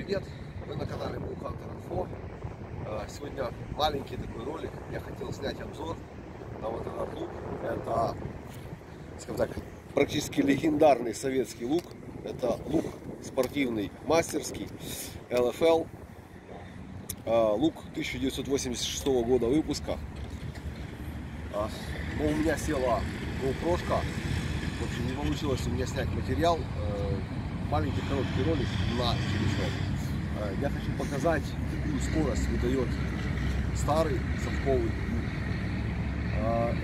привет! Вы на канале Bull Hunter Info. Сегодня маленький такой ролик. Я хотел снять обзор на вот этот лук. Это, скажем так, практически легендарный советский лук. Это лук спортивный, мастерский, LFL. Лук 1986 года выпуска. Но у меня села GoPro-шка. В общем, не получилось у меня снять материал. Маленький короткий ролик на телефон. Я хочу показать, какую скорость выдает старый совковый лук.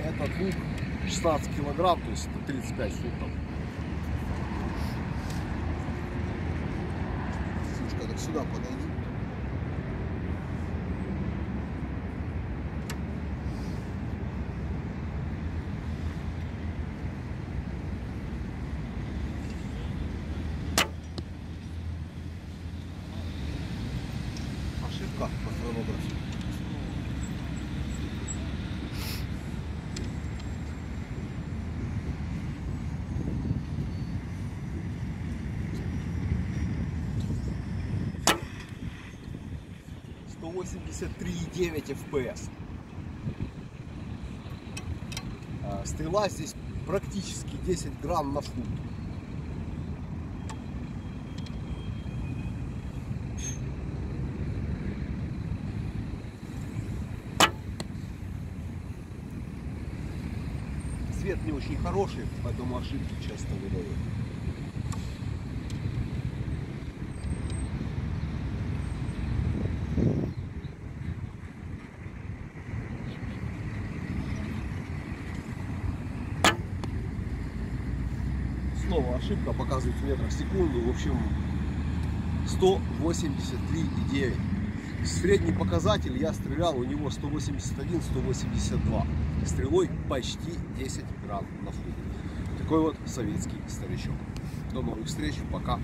Этот лук 16 килограмм, то есть 35 фунтов. Сучка, так сюда подойди. Ошибка по хронографу. .9 FPS. Стрела здесь практически 10 грамм на фунт. Свет не очень хороший, поэтому ошибки часто выдает. Снова ошибка, показывает в метрах в секунду. В общем, 183,9. Средний показатель я стрелял у него 181-182. Стрелой почти 10 грамм на фунт. Такой вот советский старичок. До новых встреч, пока.